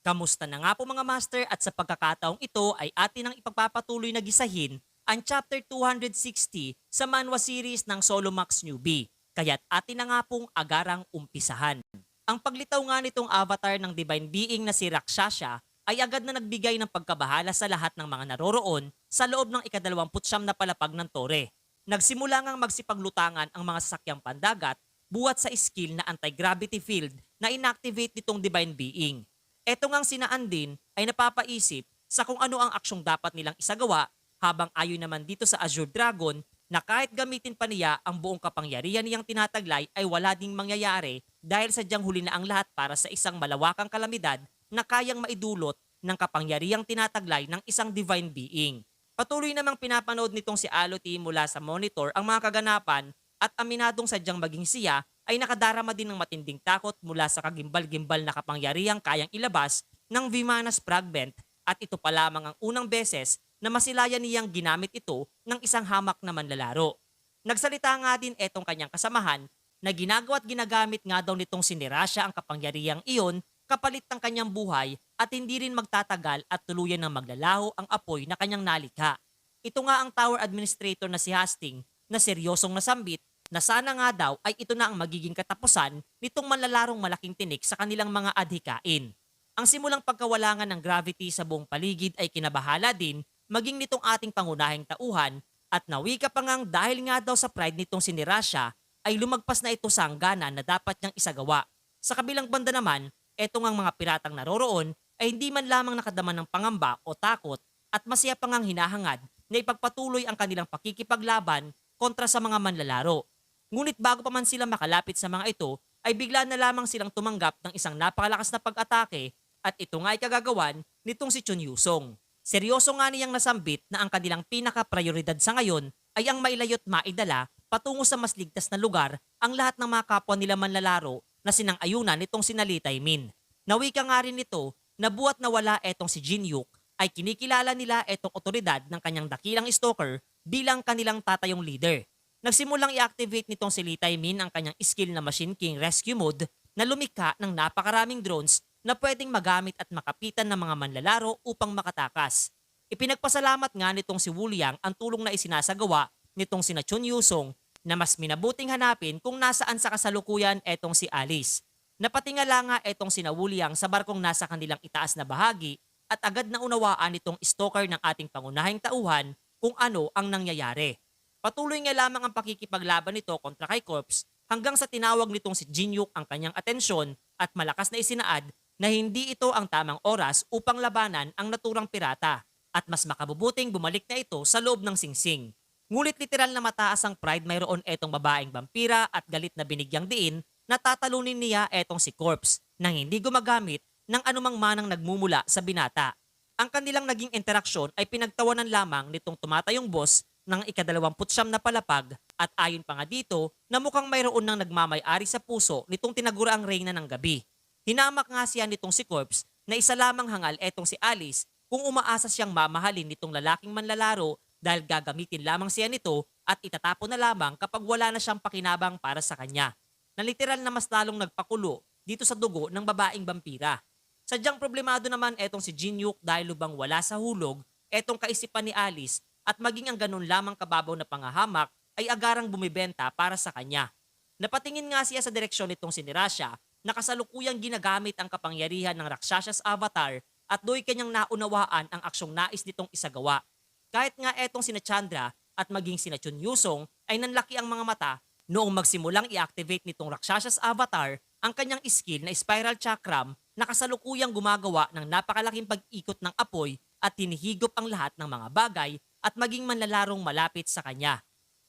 Kamusta na nga po mga master at sa pagkakataong ito ay atin ang ipagpapatuloy na gisahin ang Chapter 260 sa manhwa series ng Solo Max Newbie. Kaya't atin na nga pong agarang umpisahan. Ang paglitaw nga nitong avatar ng divine being na si Rakshasha ay agad na nagbigay ng pagkabahala sa lahat ng mga naroroon sa loob ng ika-29 na palapag ng tore. Nagsimula ngang magsipaglutangan ang mga sasakyang pandagat buwat sa skill na anti-gravity field na inactivate nitong divine being. Eto ngang sinaan din ay napapaisip sa kung ano ang aksyong dapat nilang isagawa habang ayon naman dito sa Azure Dragon na kahit gamitin pa niya ang buong kapangyarihan niyang tinataglay ay wala ding mangyayari dahil sadyang huli na ang lahat para sa isang malawakang kalamidad na kayang maidulot ng kapangyarihang tinataglay ng isang divine being. Patuloy namang pinapanood nitong si Aloti mula sa monitor ang mga kaganapan at aminadong sadyang maging siya ay nakadarama din ng matinding takot mula sa kagimbal-gimbal na kapangyarihang kayang ilabas ng Vimanas Fragment at ito pa lamang ang unang beses na masilayan niyang ginamit ito ng isang hamak na manlalaro. Nagsalita nga din etong kanyang kasamahan na ginagawa at ginagamit nga daw nitong si Nirasha ang kapangyarihang iyon kapalit ng kanyang buhay at hindi rin magtatagal at tuluyan ng maglalaho ang apoy na kanyang nalikha. Ito nga ang tower administrator na si Hastings na seryosong nasambit na sana nga daw ay ito na ang magiging katapusan nitong manlalarong malaking tinik sa kanilang mga adhikain. Ang simulang pagkawalangan ng gravity sa buong paligid ay kinabahala din maging nitong ating pangunahing tauhan at nawika pa ngang dahil nga daw sa pride nitong si Nirasha ay lumagpas na ito sa hangganan na dapat niyang isagawa. Sa kabilang banda naman, etong ang mga piratang naroroon ay hindi man lamang nakadama ng pangamba o takot at masaya pa ngang hinahangad na ipagpatuloy ang kanilang pakikipaglaban kontra sa mga manlalaro. Ngunit bago pa man sila makalapit sa mga ito, ay bigla na lamang silang tumanggap ng isang napakalakas na pag-atake at ito nga ay kagagawan nitong si Chun Yusong. Seryoso nga niyang nasambit na ang kanilang pinaka-prioridad sa ngayon ay ang mailayo't maidala patungo sa mas ligtas na lugar ang lahat ng mga kapwa nila manlalaro na sinang-ayunan nitong sinalitay Min. Nawika nga rin nito na buwat na wala etong si Jinyuk ay kinikilala nila etong otoridad ng kanyang dakilang stalker bilang kanilang tatayong leader. Nagsimulang i-activate nitong si Litay Min ang kanyang skill na Machine King Rescue Mode na lumikha ng napakaraming drones na pwedeng magamit at makapitan ng mga manlalaro upang makatakas. Ipinagpasalamat nga nitong si Wuliang ang tulong na isinasagawa nitong sina Chun Yusong na mas minabuting hanapin kung nasaan sa kasalukuyan etong si Alice. Napatingala nga etong sina Wuliang sa barkong nasa kanilang itaas na bahagi at agad na unawaan nitong stalker ng ating pangunahing tauhan kung ano ang nangyayari. Patuloy nga lamang ang pakikipaglaban nito kontra kay Corpse hanggang sa tinawag nitong si Jinyuk ang kanyang atensyon at malakas na isinaad na hindi ito ang tamang oras upang labanan ang naturang pirata at mas makabubuting bumalik na ito sa loob ng singsing. Ngulit literal na mataas ang pride mayroon etong babaeng vampira at galit na binigyang diin na tatalunin niya etong si Corpse nang hindi gumagamit ng anumang manang nagmumula sa binata. Ang kanilang naging interaksyon ay pinagtawanan lamang nitong tumatayong boss ng ika-29 na palapag at ayon pa nga dito na mukhang mayroon ng nagmamay-ari sa puso nitong tinaguraang reyna ng gabi. Hinamak nga siya nitong si Corpse na isa lamang hangal etong si Alice kung umaasa siyang mamahalin nitong lalaking manlalaro dahil gagamitin lamang siya nito at itatapon na lamang kapag wala na siyang pakinabang para sa kanya. Na literal na mas lalong nagpakulo dito sa dugo ng babaeng vampira. Sadyang problemado naman etong si Jinyuk dahil lubang wala sa hulog etong kaisipan ni Alice at maging ang ganun lamang kababaw na pangahamak ay agarang bumibenta para sa kanya. Napatingin nga siya sa direksyon nitong si Nirasha na kasalukuyang ginagamit ang kapangyarihan ng Rakshasha's avatar at do'y kanyang naunawaan ang aksyong nais nitong isagawa. Kahit nga etong sina Chandra at maging sina Chun Yusong ay nanlaki ang mga mata noong magsimulang i-activate nitong Rakshasha's avatar ang kanyang skill na Spiral Chakram na kasalukuyang gumagawa ng napakalaking pag-ikot ng apoy at tinihigop ang lahat ng mga bagay at maging manlalarong malapit sa kanya.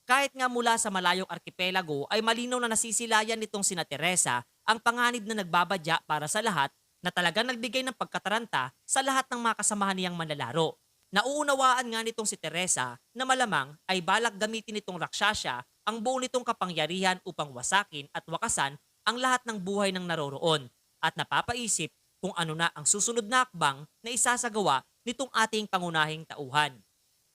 Kahit nga mula sa malayong arkipelago ay malinaw na nasisilayan nitong sina Teresa ang panganib na nagbabadya para sa lahat na talagang nagbigay ng pagkataranta sa lahat ng mga kasamahan niyang manlalaro. Nauunawaan nga nitong si Teresa na malamang ay balak gamitin nitong Rakshasha ang buo nitong kapangyarihan upang wasakin at wakasan ang lahat ng buhay ng naroroon at napapaisip kung ano na ang susunod na akbang na isasagawa nitong ating pangunahing tauhan.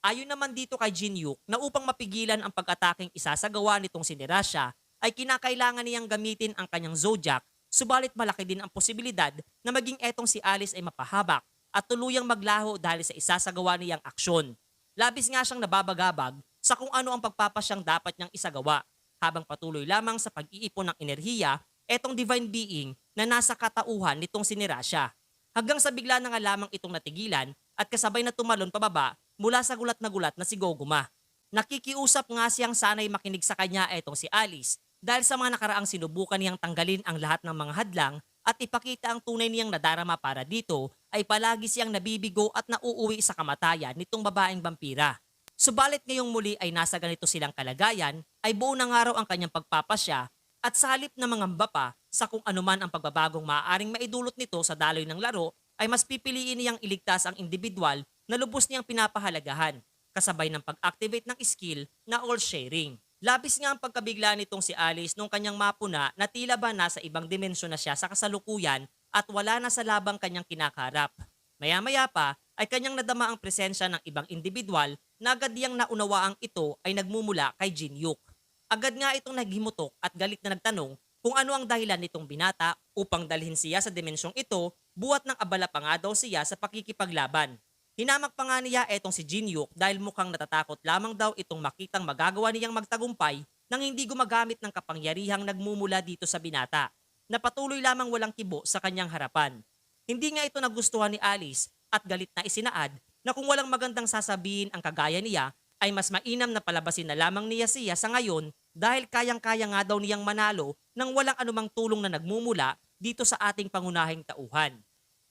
Ayon naman dito kay Jinyuk na upang mapigilan ang pag-ataking isasagawa nitong si Nirasha ay kinakailangan niyang gamitin ang kanyang Zodiac Subalit malaki din ang posibilidad na maging etong si Alice ay mapahabak at tuluyang maglaho dahil sa isasagawa niyang aksyon. Labis nga siyang nababagabag sa kung ano ang pagpapasyang dapat niyang isagawa habang patuloy lamang sa pag-iipon ng enerhiya etong divine being na nasa katauhan nitong si Nerasha. Hanggang sa bigla na nga lamang itong natigilan at kasabay na tumalon pababa mula sa gulat na si Goguma. Nakikiusap nga siyang sana'y makinig sa kanya etong si Alice dahil sa mga nakaraang sinubukan niyang tanggalin ang lahat ng mga hadlang at ipakita ang tunay niyang nadarama para dito ay palagi siyang nabibigo at nauuwi sa kamatayan nitong babaeng vampira. Subalit ngayong muli ay nasa ganito silang kalagayan ay buo na nga raw ang kanyang pagpapasya at sa halip na mangamba pa sa kung anuman ang pagbabagong maaaring maidulot nito sa daloy ng laro ay mas pipiliin niyang iligtas ang individual na lubos niyang pinapahalagahan kasabay ng pag-activate ng skill na all sharing. Labis nga ang pagkabigla nitong si Alice nung kanyang mapuna na tila ba nasa ibang dimensyon na siya sa kasalukuyan at wala na sa labang kanyang kinakarap. Maya-maya pa ay kanyang nadama ang presensya ng ibang individual na agad niyang naunawaang ito ay nagmumula kay Jinyuk. Agad nga itong naghimutok at galit na nagtanong kung ano ang dahilan nitong binata upang dalhin siya sa dimensyong ito buwat ng abala pa nga daw siya sa pakikipaglaban. Hinamak pa nga niya etong si Jinyuk dahil mukhang natatakot lamang daw itong makitang magagawa niyang magtagumpay nang hindi gumagamit ng kapangyarihang nagmumula dito sa binata, na patuloy lamang walang kibo sa kanyang harapan. Hindi nga ito nagustuhan ni Alice at galit na isinaad na kung walang magandang sasabihin ang kagaya niya ay mas mainam na palabasin na lamang niya siya sa ngayon dahil kayang-kaya nga daw niyang manalo nang walang anumang tulong na nagmumula dito sa ating pangunahing tauhan.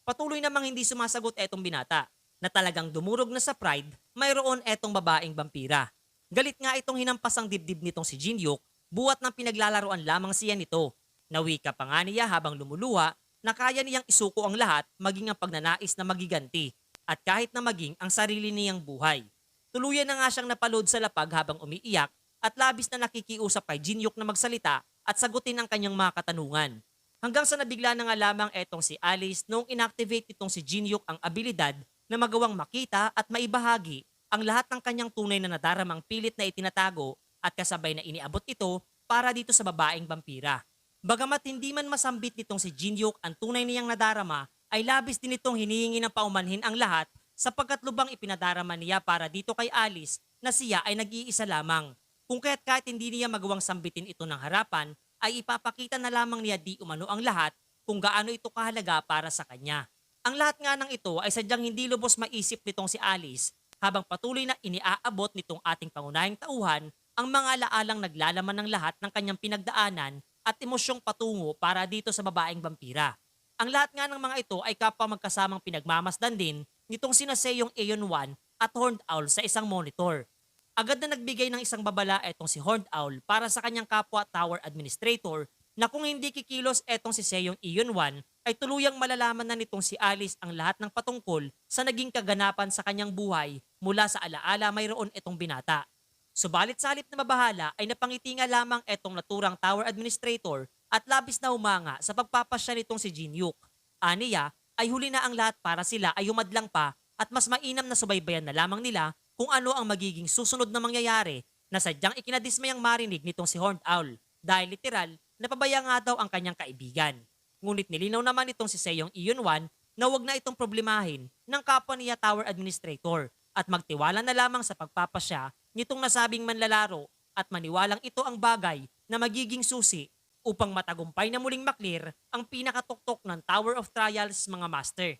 Patuloy namang hindi sumasagot etong binata na talagang dumurog na sa pride, mayroon etong babaeng vampira. Galit nga itong hinampas ang dibdib nitong si Jinyuk, buwat ng pinaglalaroan lamang siya nito. Nawika pa nga niya habang lumuluha na kaya niyang isuko ang lahat maging ang pagnanais na magiganti at kahit na maging ang sarili niyang buhay. Tuluyan na nga siyang napalood sa lapag habang umiiyak at labis na nakikiusap kay Jinyuk na magsalita at sagutin ang kanyang mga katanungan. Hanggang sa nabigla na nga lamang etong si Alice noong inactivate nitong si Jinyuk ang abilidad na magawang makita at maibahagi ang lahat ng kanyang tunay na nadaramang pilit na itinatago at kasabay na iniabot ito para dito sa babaeng vampira. Bagamat hindi man masambit nitong si Jinyuk ang tunay niyang nadarama, ay labis din itong hinihingi ng paumanhin ang lahat sapagkat lubang ipinadarama niya para dito kay Alice na siya ay nag-iisa lamang. Kung kaya't kahit hindi niya magawang sambitin ito ng harapan, ay ipapakita na lamang niya di umano ang lahat kung gaano ito kahalaga para sa kanya. Ang lahat nga ng ito ay sadyang hindi lubos maisip nitong si Alice habang patuloy na iniaabot nitong ating pangunahing tauhan ang mga alaalang naglalaman ng lahat ng kanyang pinagdaanan at emosyong patungo para dito sa babaeng vampira. Ang lahat nga ng mga ito ay kapwa magkasamang pinagmamasdan din nitong sina Seyong Aeon 1 at Horned Owl sa isang monitor. Agad na nagbigay ng isang babala etong si Horned Owl para sa kanyang kapwa Tower Administrator na kung hindi kikilos etong si Seyong Aeon 1 ay tuluyang malalaman na nitong si Alice ang lahat ng patungkol sa naging kaganapan sa kanyang buhay mula sa alaala mayroon itong binata. Subalit sa halip na mabahala ay napangiti nga lamang etong naturang Tower Administrator at labis na humanga sa pagpapasya nitong si Jinyuk. Aniya ay huli na ang lahat para sila ay humadlang pa at mas mainam na subaybayan na lamang nila kung ano ang magiging susunod na mangyayari na sadyang ikinadismayang marinig nitong si Horned Owl dahil literal napabaya nga daw ang kanyang kaibigan. Ngunit nilinaw naman itong si Seyong Aeon 1 na wag na itong problemahin ng kapwa niya Tower Administrator at magtiwala na lamang sa pagpapasya nitong nasabing manlalaro at maniwalang ito ang bagay na magiging susi upang matagumpay na muling maklear ang pinakatuktok ng Tower of Trials mga master.